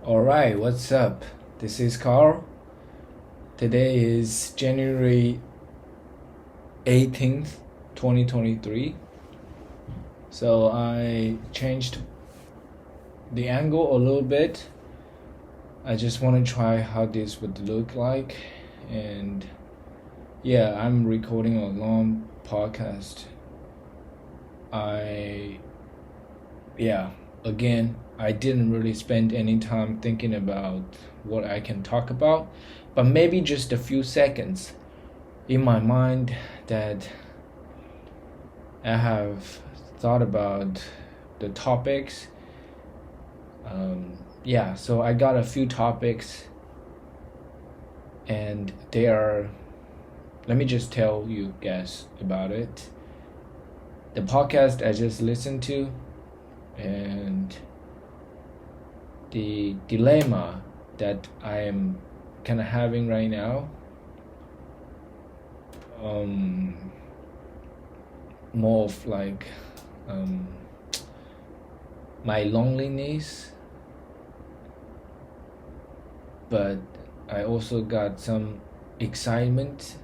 Alright, what's up? This is Carl. Today is January 18th, 2023. So I changed the angle a little bit. I just want to try how this would look like. And yeah, I'm recording a long podcast. Again, I didn't really spend any time thinking about what I can talk about, but maybe just a few seconds in my mind that I have thought about the topics. So I got a few topics, and they are, let me just tell you guys about it. The podcast I just listened to, and the dilemma that I am kind of having right now. More of like my loneliness, but I also got some excitement.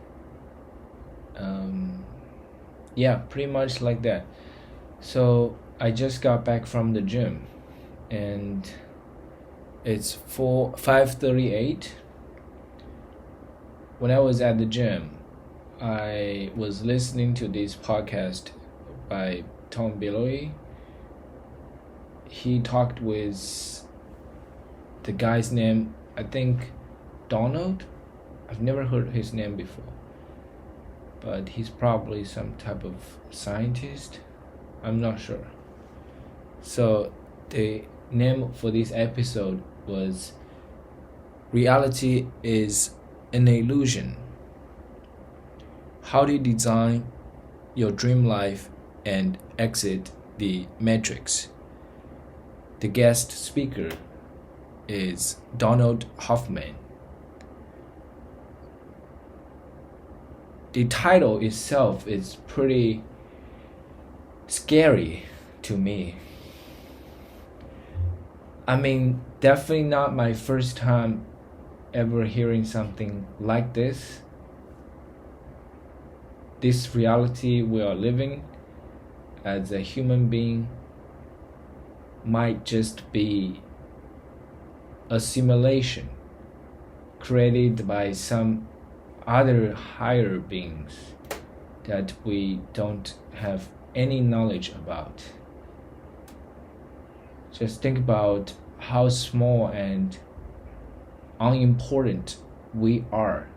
Pretty much like that. So I just got back from the gym, and it's 5:38. When I was at the gym, I was listening to this podcast by Tom Billoy. He talked with the guy's name, I think Donald. I've never heard his name before, but he's probably some type of scientist. I'm not sure. So the name for this episode was Reality is an Illusion. How to design your dream life and exit the matrix. The guest speaker is Donald Hoffman. The title itself is pretty scary to me. I mean, definitely not my first time ever hearing something like this. This reality we are living as a human being might just be a simulation created by some other higher beings that we don't have any knowledge about. Just think about how small and unimportant we are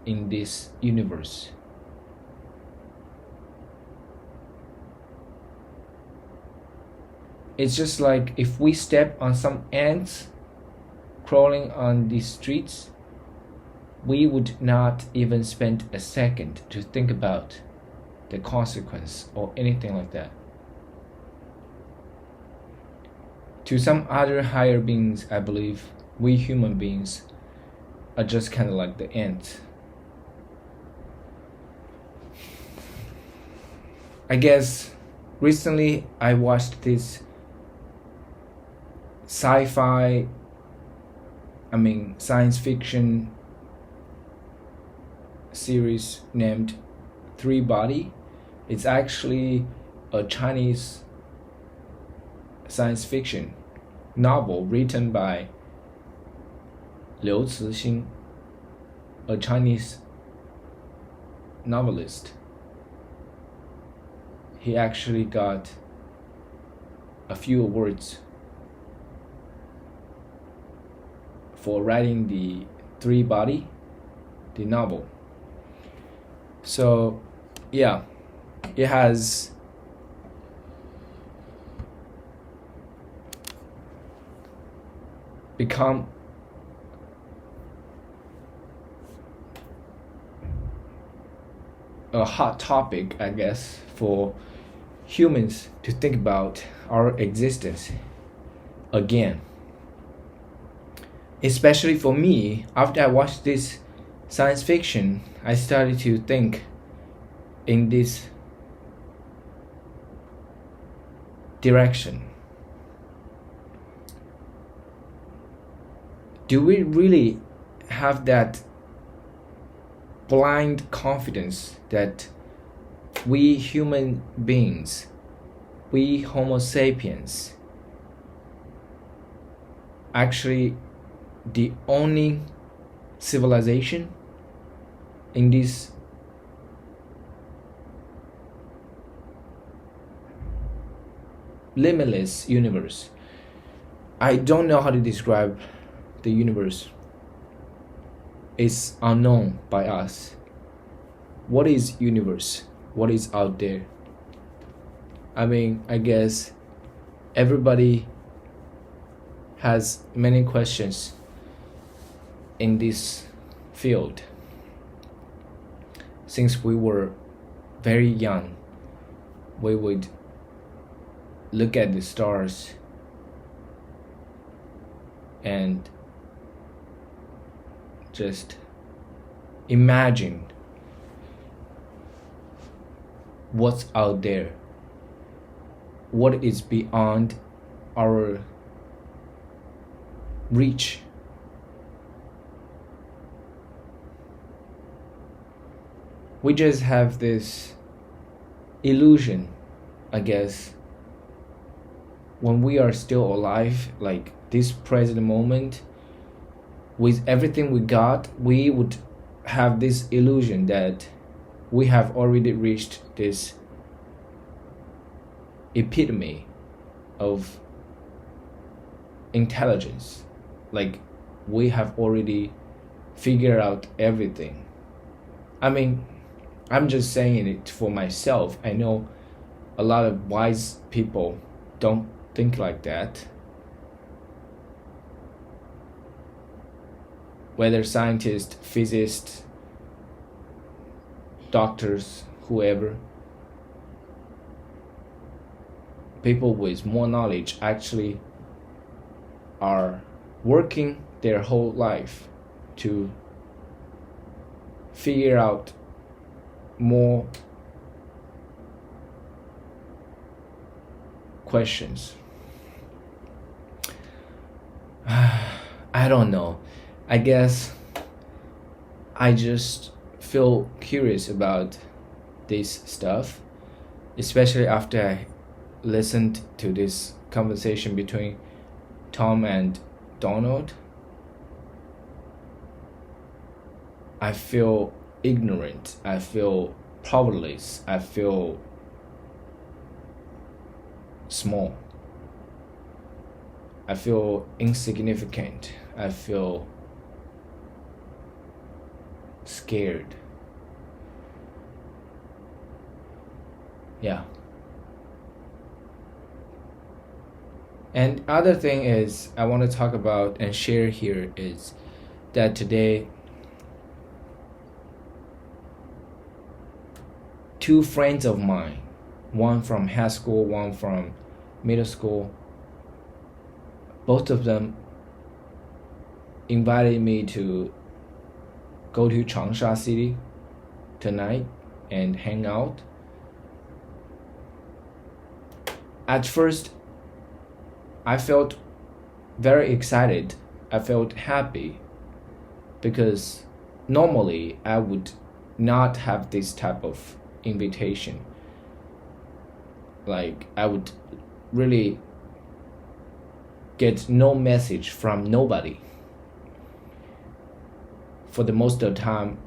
in this universe. It's just like if we step on some ants crawling on the streets, we would not even spend a second to think about the consequence or anything like that. To some other higher beings, I believe we human beings are just kind of like the ants. I guess recently I watched this science fiction series named Three Body. It's actually a Chinese science fiction novel written by Liu Cixin, a Chinese novelist. He actually got a few awards for writing the Three Body, the novel. So yeah, it has become a hot topic, I guess, for humans to think about our existence again. Especially for me, after I watched this science fiction, I started to think in this direction. do we really have that blind confidence that we human beings, we Homo sapiens, actually the only civilization in this limitless universe? I don't know how to describe the universe. It's unknown by us. What is universe? What is out there? I mean, I guess everybody has many questions in this field. Since we were very young, we would look at the stars and just imagine what's out there, what is beyond our reach. We just have this illusion, I guess, when we are still alive, like this present moment, with everything we got, we would have this illusion that we have already reached this epitome of intelligence. Like we have already figured out everything. I mean, I'm just saying it for myself. I know a lot of wise people don't think like that. Whether scientists, physicists, doctors, whoever, people with more knowledge actually are working their whole life to figure out more questions. I don't know. I guess I just feel curious about this stuff, especially after I listened to this conversation between Tom and Donald. I feel ignorant, I feel powerless, I feel small, I feel insignificant, I feel scared. Yeah. And other thing is I want to talk about and share here is that today two friends of mine, one from high school, one from middle school, both of them invited me to go to Changsha City tonight and hang out. At first, I felt very excited. I felt happy because normally I would not have this type of invitation. Like I would really get no message from nobody. For the most of the time,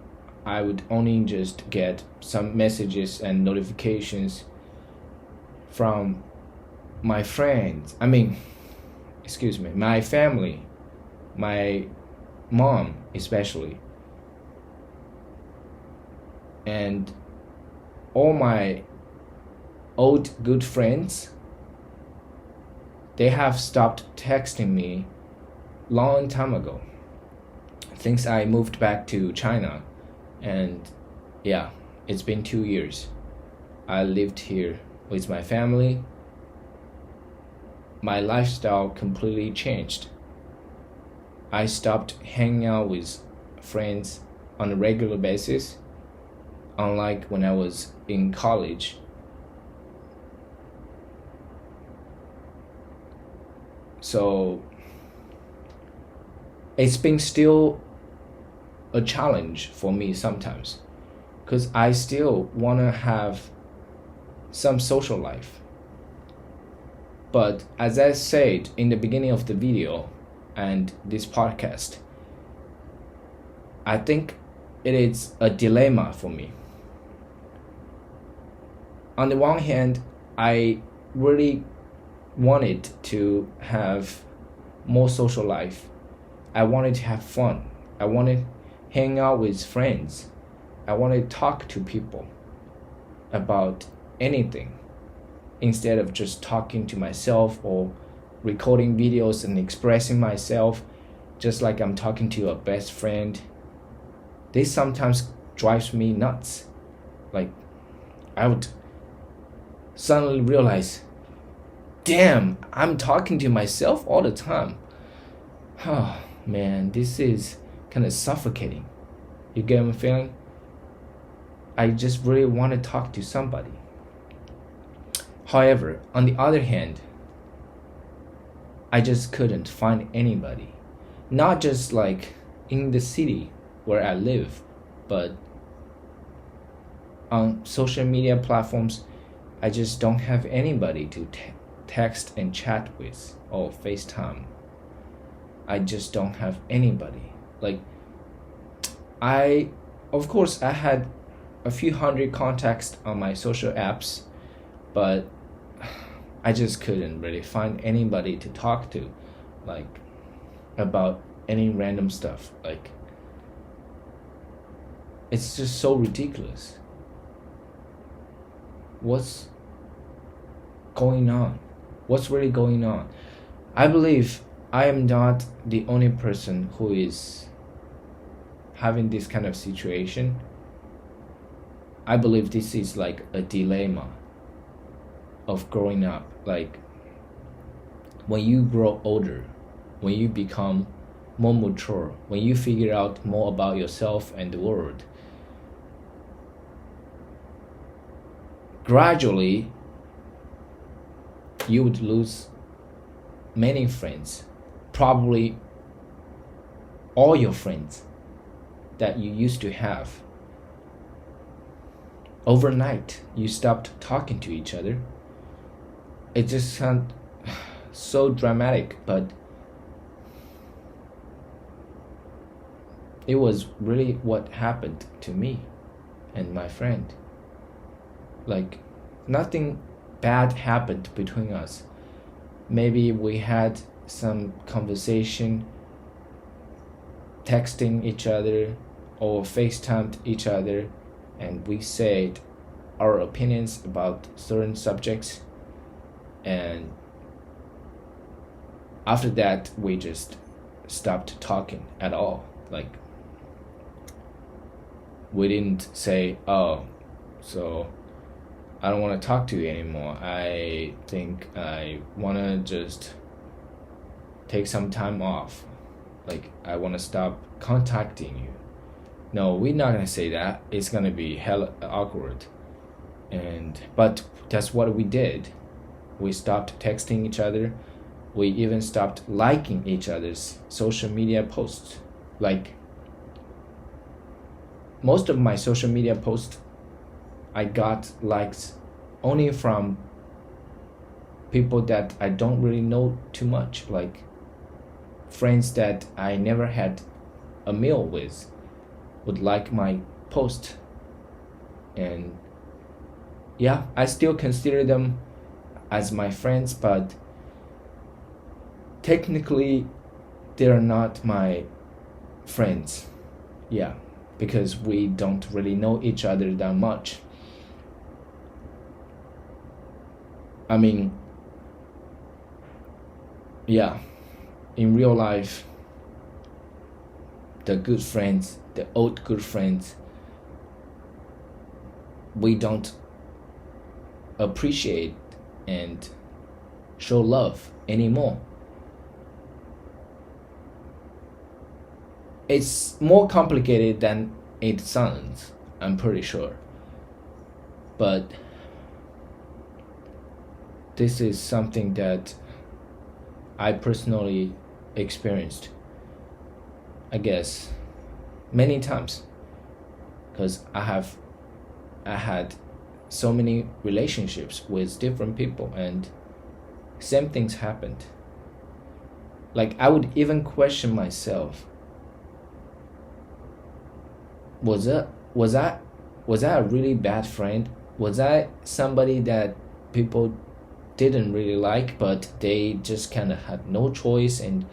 I would only just get some messages and notifications from my friends. My family, my mom especially, and all my old good friends. They have stopped texting me long time ago since I moved back to China, and yeah, it's been 2 years. I lived here with my family. My lifestyle completely changed. I stopped hanging out with friends on a regular basis, unlike when I was in college. So it's been still a challenge for me sometimes, because I still want to have some social life. But as I said in the beginning of the video and this podcast, I think it is a dilemma for me. On the one hand, I really wanted to have more social life. I wanted to have fun. I wanted to hang out with friends. I wanted to talk to people about anything instead of just talking to myself or recording videos and expressing myself just like I'm talking to a best friend. This sometimes drives me nuts. Like, I would suddenly realize, damn, I'm talking to myself all the time. Oh man, this is kind of suffocating. You get what I'm feeling? I just really want to talk to somebody. However, on the other hand, I just couldn't find anybody. Not just like in the city where I live, but on social media platforms, I just don't have anybody to text and chat with or FaceTime. I just don't have anybody. Like, of course, I had a few hundred contacts on my social apps, but I just couldn't really find anybody to talk to, like, about any random stuff. Like, it's just so ridiculous. What's going on? What's really going on? I believe I am not the only person who is having this kind of situation. I believe this is like a dilemma of growing up. Like, when you grow older, when you become more mature, when you figure out more about yourself and the world, gradually you would lose many friends, probably all your friends that you used to have. Overnight, you stopped talking to each other. It just sounds so dramatic, but it was really what happened to me and my friend. Like, nothing bad happened between us. Maybe we had some conversation, texting each other or FaceTimed each other, and we said our opinions about certain subjects, and after that we just stopped talking at all. Like, we didn't say, oh, so I don't want to talk to you anymore. I think I want to just take some time off. Like, I want to stop contacting you. No, we're not going to say that. It's going to be hella awkward. But that's what we did. We stopped texting each other. We even stopped liking each other's social media posts. Like, most of my social media posts, I got likes only from people that I don't really know too much, like friends that I never had a meal with would like my post. And yeah, I still consider them as my friends, but technically they're not my friends. Yeah, because we don't really know each other that much. I mean, yeah, in real life, the good friends, the old good friends, we don't appreciate and show love anymore. It's more complicated than it sounds, I'm pretty sure. But this is something that I personally experienced. I guess many times, because I had so many relationships with different people, and same things happened. Like, I would even question myself, was it was I a really bad friend? Was I somebody that people didn't really like, but they just kind of had no choice and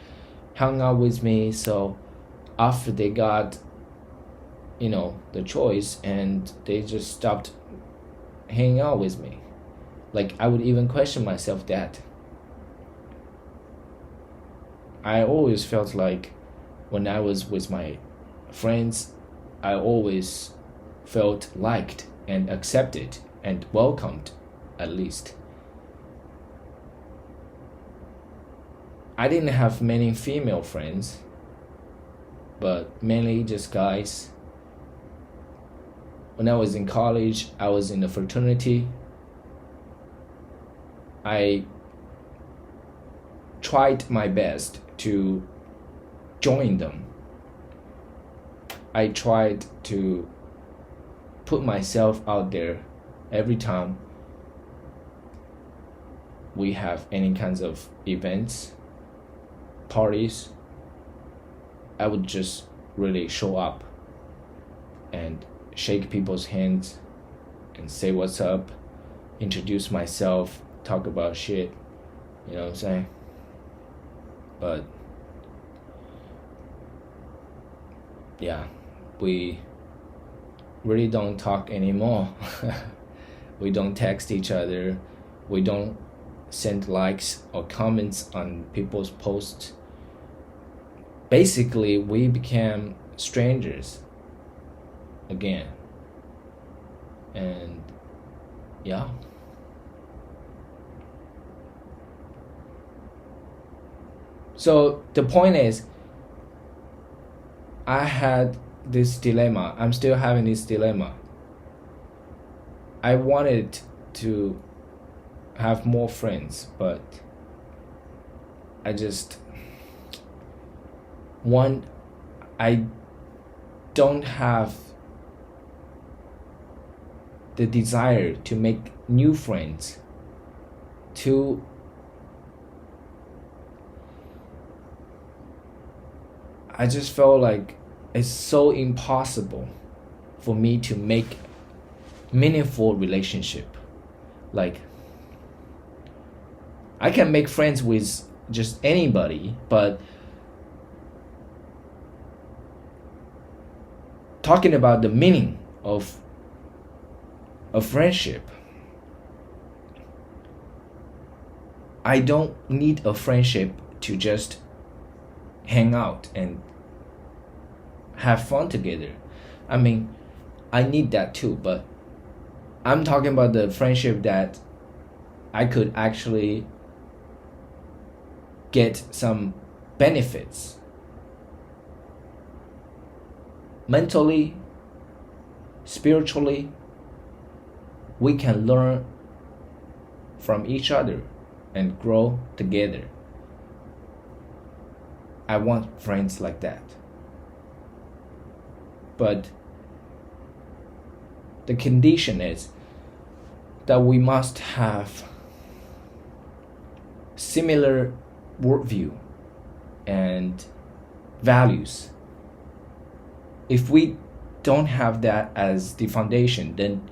hung out with me? So after they got, the choice, and they just stopped hanging out with me. Like, I would even question myself that. I always felt like when I was with my friends, I always felt liked and accepted and welcomed, at least. I didn't have many female friends, but mainly just guys. When I was in college, I was in a fraternity. I tried my best to join them. I tried to put myself out there every time we have any kinds of events, parties. I would just really show up and shake people's hands and say what's up, introduce myself, talk about shit, you know what I'm saying? But yeah, we really don't talk anymore. We don't text each other. We don't send likes or comments on people's posts. Basically, we became strangers again. And yeah. So the point is, I had this dilemma. I'm still having this dilemma. I wanted to have more friends, but I don't have the desire to make new friends. I just felt like it's so impossible for me to make meaningful relationship. Like, I can make friends with just anybody, but talking about the meaning of a friendship, I don't need a friendship to just hang out and have fun together. I mean, I need that too, but I'm talking about the friendship that I could actually get some benefits mentally, spiritually. We can learn from each other and grow together. I want friends like that. But the condition is that we must have similar worldview and values. If we don't have that as the foundation, then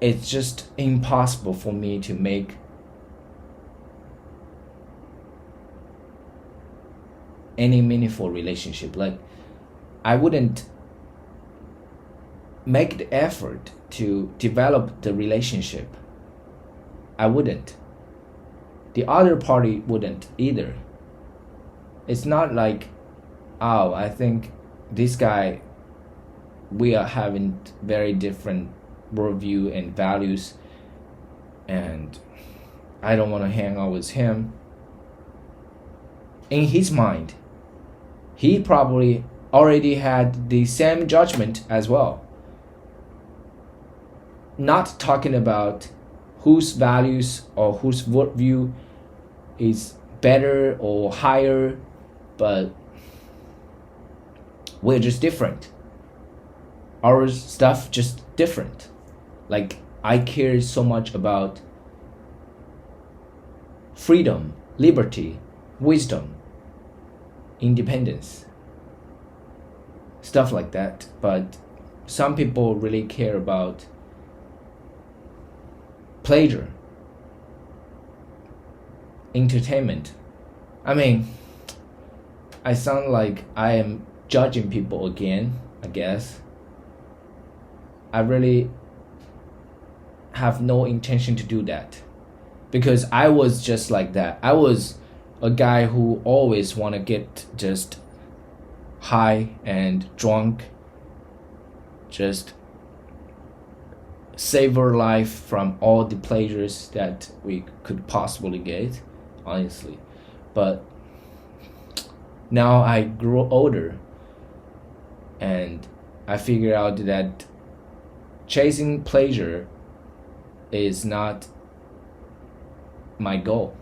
it's just impossible for me to make any meaningful relationship. Like, I wouldn't make the effort to develop the relationship. I wouldn't. The other party wouldn't either. It's not like, oh, I think this guy, we are having very different worldview and values, and I don't want to hang out with him. In his mind, he probably already had the same judgment as well. Not talking about whose values or whose worldview is better or higher, but we're just different. Our stuff just different. Like, I care so much about freedom, liberty, wisdom, independence, stuff like that. But some people really care about pleasure, entertainment. I mean, I sound like I am judging people again, I guess. I really have no intention to do that, because I was just like that. I was a guy who always want to get just high and drunk, just savor life from all the pleasures that we could possibly get, honestly. But now I grew older and I figured out that chasing pleasure is not my goal.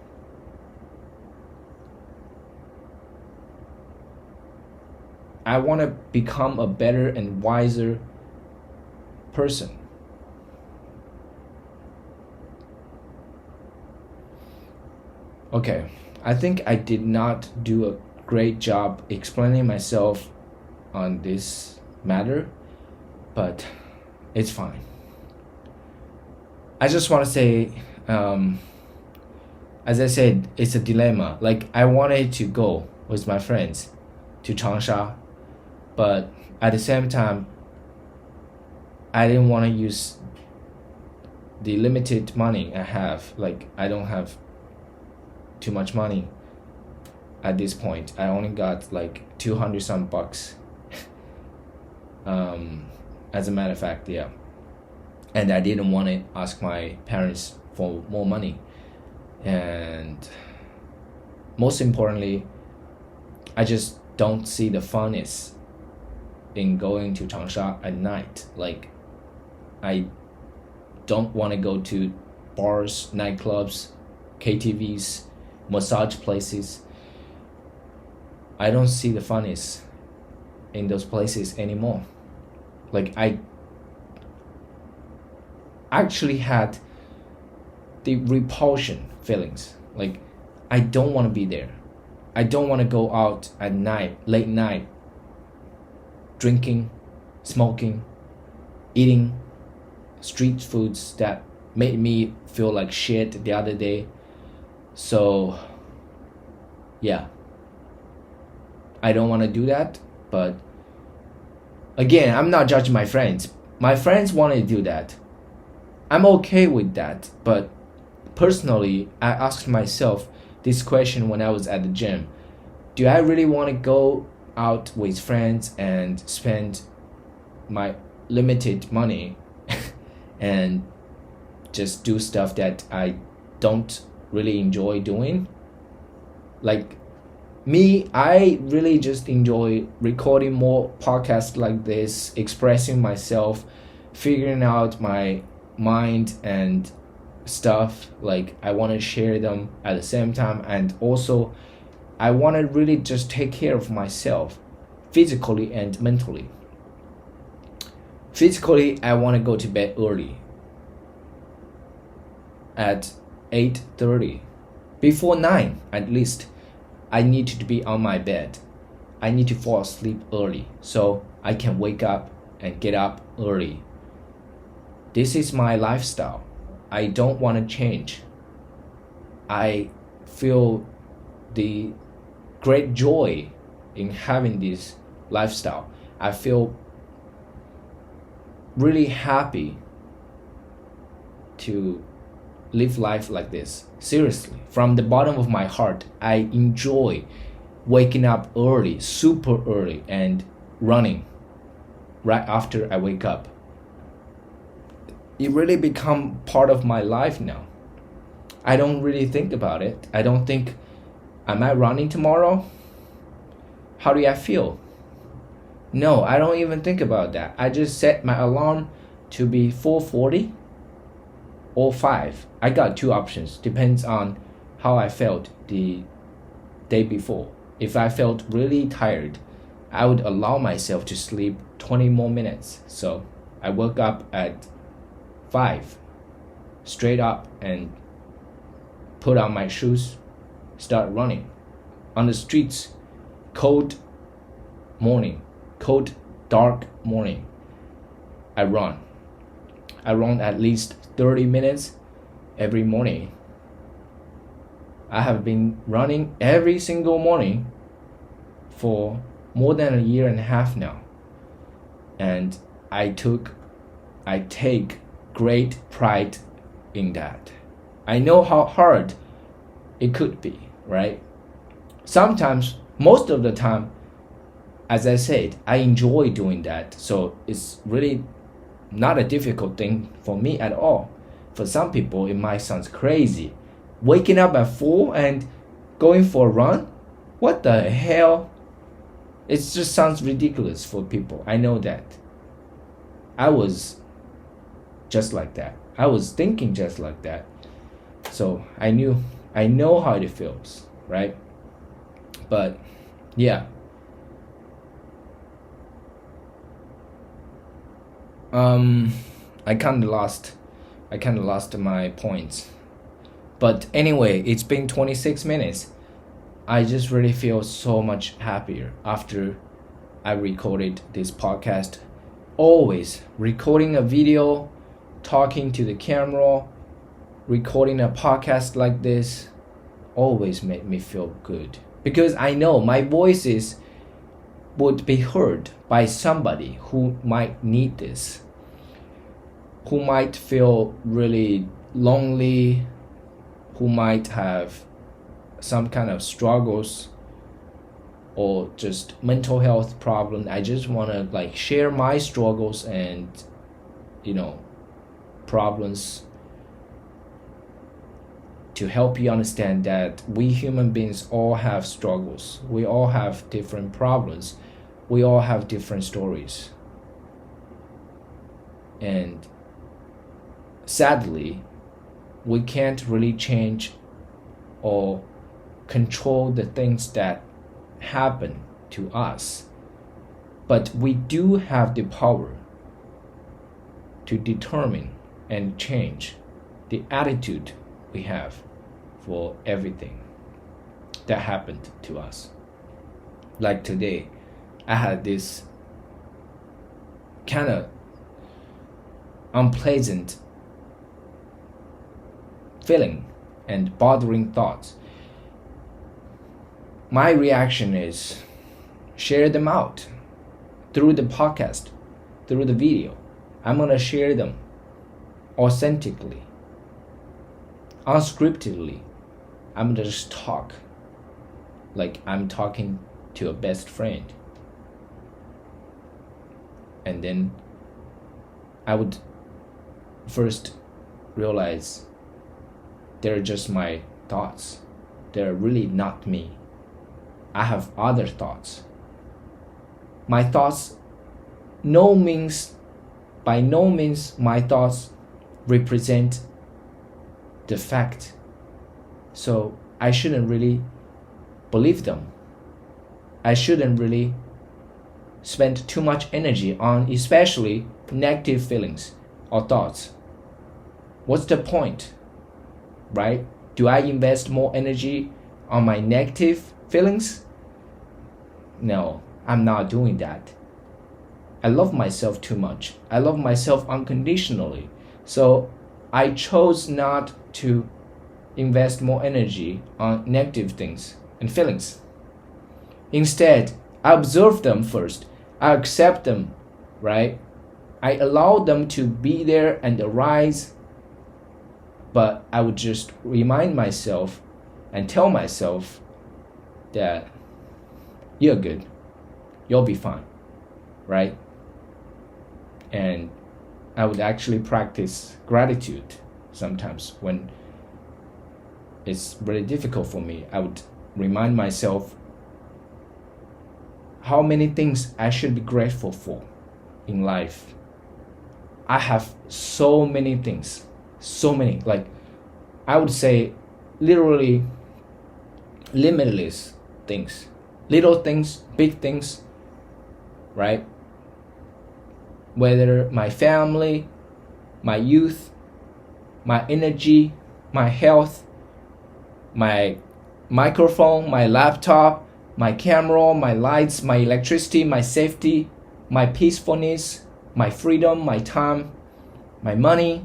I want to become a better and wiser person. Okay, I think I did not do a great job explaining myself on this matter, but it's fine. I just want to say, as I said, it's a dilemma. Like, I wanted to go with my friends to Changsha, but at the same time, I didn't want to use the limited money I have. Like, I don't have too much money at this point. I only got like 200 some bucks. As a matter of fact, yeah. And I didn't want to ask my parents for more money. And most importantly, I just don't see the funness in going to Changsha at night. Like, I don't want to go to bars, nightclubs, KTVs, massage places. I don't see the funness in those places anymore. Like, I actually had the repulsion feelings. Like, I don't want to be there. I don't want to go out at night, late night, drinking, smoking, eating street foods that made me feel like shit the other day. So yeah, I don't want to do that. But again, I'm not judging my friends. My friends want to do that. I'm okay with that. But personally, I asked myself this question when I was at the gym. Do I really want to go out with friends and spend my limited money and just do stuff that I don't really enjoy doing? Like me, I really just enjoy recording more podcasts like this, expressing myself, figuring out my mind and stuff. Like, I want to share them at the same time, and also I want to really just take care of myself physically and mentally. Physically, I want to go to bed early at 8:30, before 9 at least. I need to be on my bed. I need to fall asleep early so I can wake up and get up early. This is my lifestyle. I don't want to change. I feel the great joy in having this lifestyle. I feel really happy to live life like this. Seriously, from the bottom of my heart, I enjoy waking up early, super early, and running right after I wake up. It really become part of my life now. I don't really think about it. I don't think, am I running tomorrow? How do I feel? No, I don't even think about that. I just set my alarm to be 4:40 or 5. I got two options, depends on how I felt the day before. If I felt really tired, I would allow myself to sleep 20 more minutes. So I woke up at 5, straight up, and put on my shoes, start running. On the streets, cold dark morning, I run at least 30 minutes every morning. I have been running every single morning for more than a year and a half now, and I take great pride in that. I know how hard it could be, right? Sometimes, most of the time, as I said, I enjoy doing that, so it's really not a difficult thing for me at all. For some people, it might sound crazy. Waking up at 4 and going for a run? What the hell? It just sounds ridiculous for people. I know that. I was just like that. I was thinking just like that. So I know how it feels, right? But yeah. I kind of lost my points. But anyway, it's been 26 minutes. I just really feel so much happier after I recorded this podcast. Always recording a video, talking to the camera, recording a podcast like this always made me feel good. Because I know my voices would be heard by somebody who might need this, who might feel really lonely, who might have some kind of struggles or just mental health problem. I just want to share my struggles and problems to help you understand that we human beings all have struggles. We all have different problems. We all have different stories. And sadly, we can't really change or control the things that happen to us. But we do have the power to determine and change the attitude we have for everything that happened to us. Like today, I had this kind of unpleasant feeling and bothering thoughts. My reaction is share them out through the podcast, through the video. I'm gonna share them authentically, unscriptedly. I'm gonna just talk like I'm talking to a best friend. And then I would first realize they're just my thoughts. They're really not me. I have other thoughts. My thoughts, by no means my thoughts represent the fact. So I shouldn't really believe them. I shouldn't really spend too much energy on especially negative feelings or thoughts. What's the point? Right? Do I invest more energy on my negative feelings? No, I'm not doing that. I love myself too much. I love myself unconditionally. So I chose not to invest more energy on negative things and feelings. Instead, I observe them first. I accept them, right? I allow them to be there and arise. But I would just remind myself and tell myself that you're good. You'll be fine, right? And I would actually practice gratitude sometimes when it's really difficult for me. I would remind myself how many things I should be grateful for in life. I have so many things, I would say literally limitless things, little things, big things, right? Whether my family, my youth, my energy, my health, my microphone, my laptop, my camera, my lights, my electricity, my safety, my peacefulness, my freedom, my time, my money,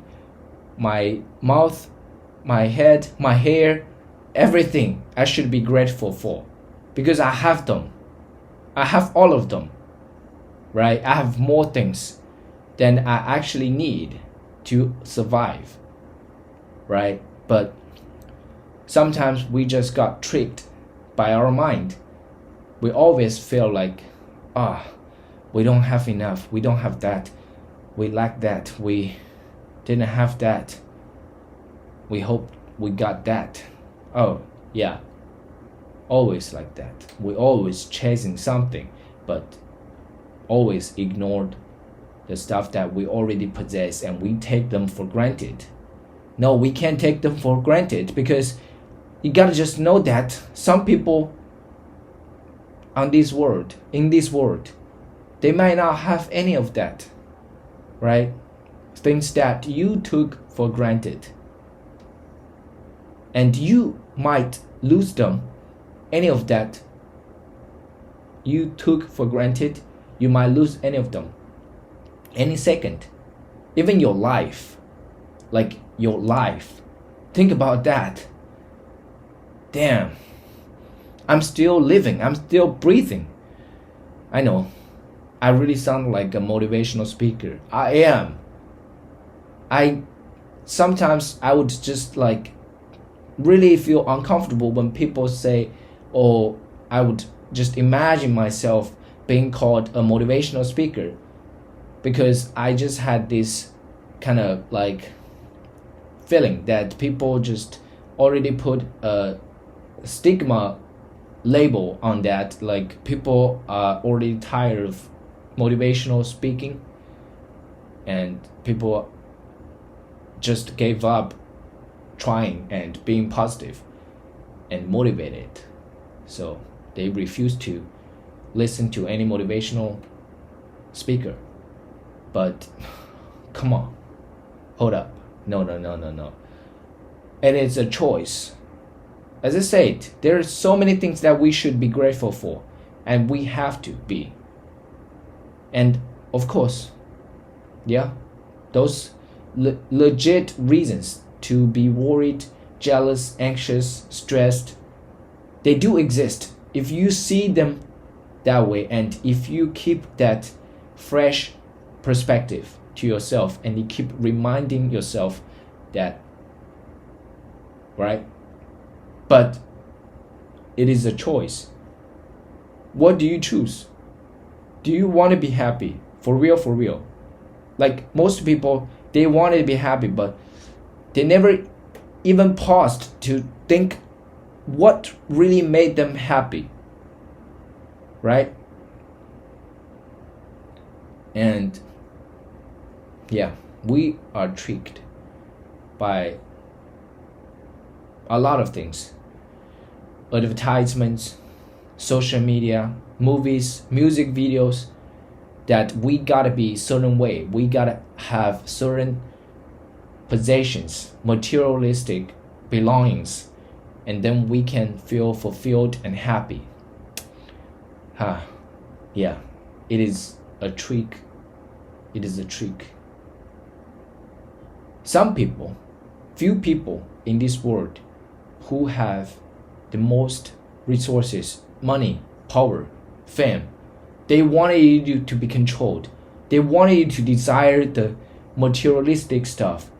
my mouth, my head, my hair, everything I should be grateful for, because I have them. I have all of them, right? I have more things than I actually need to survive, right? But sometimes we just got tricked by our mind. We always feel like, we don't have enough, we don't have that, we lack that, we didn't have that, we hope we got that. Oh yeah, always like that. We always chasing something, but always ignored the stuff that we already possess, and we take them for granted. No, we can't take them for granted, because you gotta just know that some people in this world, they might not have any of that, right? Things that you took for granted, and you might lose them. Any of that you took for granted, you might lose any of them any second. Even your life, like your life, think about that. Damn, I'm still living, I'm still breathing. I know I really sound like a motivational speaker. I am. Sometimes I would just like really feel uncomfortable when people say, or I would just imagine myself being called a motivational speaker, because I just had this kind of like feeling that people just already put a stigma label on that, like people are already tired of motivational speaking, and people just gave up trying and being positive and motivated, so they refuse to listen to any motivational speaker. But come on, hold up, no. And it's a choice. As I said, there are so many things that we should be grateful for, and we have to be. And of course, yeah, those legit reasons to be worried, jealous, anxious, stressed, they do exist if you see them that way, and if you keep that fresh perspective to yourself, and you keep reminding yourself that, right? But it is a choice. What do you choose? Do you want to be happy? For real? Like most people, they wanted to be happy, but they never even paused to think what really made them happy, right? And yeah, we are tricked by a lot of things. Advertisements, social media, movies, music videos, that we gotta be certain way, we gotta have certain possessions, materialistic belongings, and then we can feel fulfilled and happy. Yeah, it is a trick. It is a trick. Few people in this world who have the most resources, money, power, fame, they wanted you to be controlled. They wanted you to desire the materialistic stuff.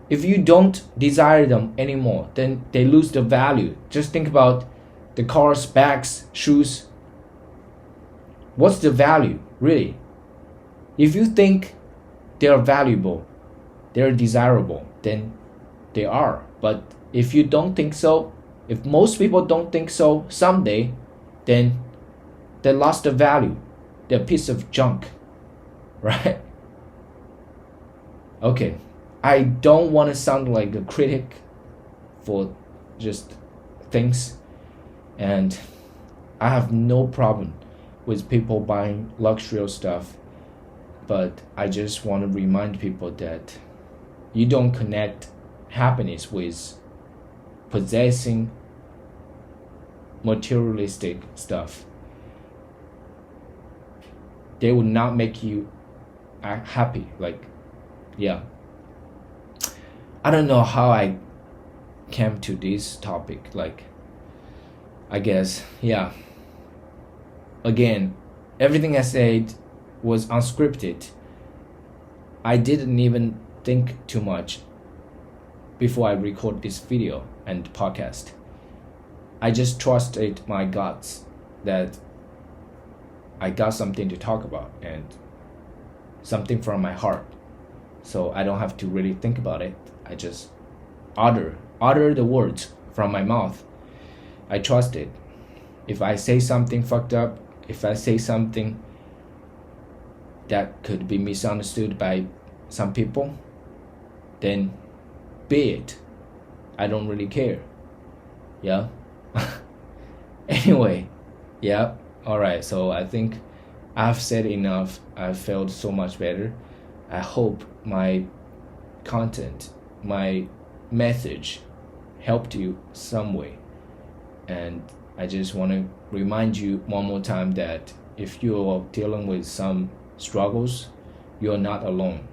If you don't desire them anymore, then they lose the value. Just think about the cars, bags, shoes. What's the value, really? If you think they are valuable, they're desirable, then they are. But if you don't think so, if most people don't think so someday, then they lost the value. They're a piece of junk, right? Okay, I don't want to sound like a critic for just things, and I have no problem with people buying luxury stuff, but I just want to remind people that you don't connect happiness with possessing materialistic stuff. They will not make you happy. Like, yeah. I don't know how I came to this topic. Like, I guess, yeah. Again, everything I said was unscripted. I didn't even think too much before I record this video and podcast. I just trusted my guts that I got something to talk about and something from my heart. So I don't have to really think about it. I just utter the words from my mouth. I trust it. If I say something fucked up, if I say something that could be misunderstood by some people, then be it. I don't really care. Yeah. Anyway, yeah. Alright, so I think I've said enough. I felt so much better. I hope my content, my message helped you some way. And I just want to remind you one more time that if you are dealing with some struggles, you're not alone.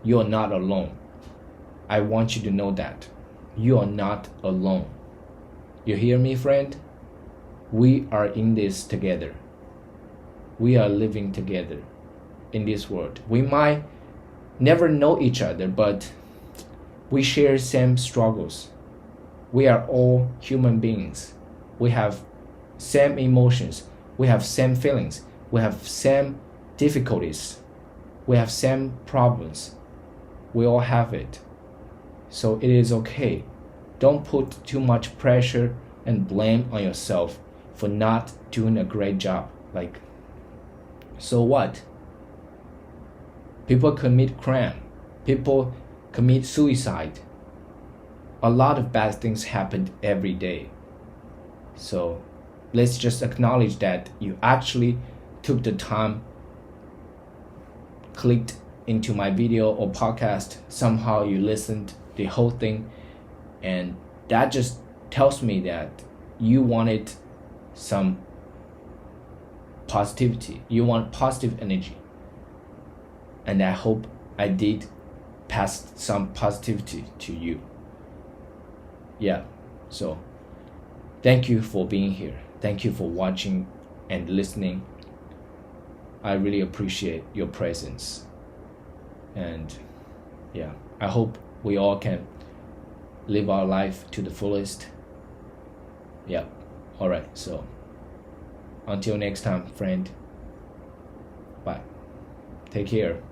You're not alone. I want you to know that. You are not alone. You hear me, friend? We are in this together. We are living together in this world. We might never know each other, but we share same struggles. We are all human beings. We have same emotions. We have same feelings. We have same difficulties. We have same problems. We all have it. So it is okay. Don't put too much pressure and blame on yourself for not doing a great job. Like, so what? People commit crime. People commit suicide. A lot of bad things happen every day. So let's just acknowledge that you actually took the time, clicked into my video or podcast. Somehow you listened the whole thing, and that just tells me that you wanted some positivity. You want positive energy. And I hope I did pass some positivity to you. Yeah, so thank you for being here. Thank you for watching and listening. I really appreciate your presence. And yeah, I hope we all can live our life to the fullest. Yeah, alright, so until next time, friend. Bye. Take care.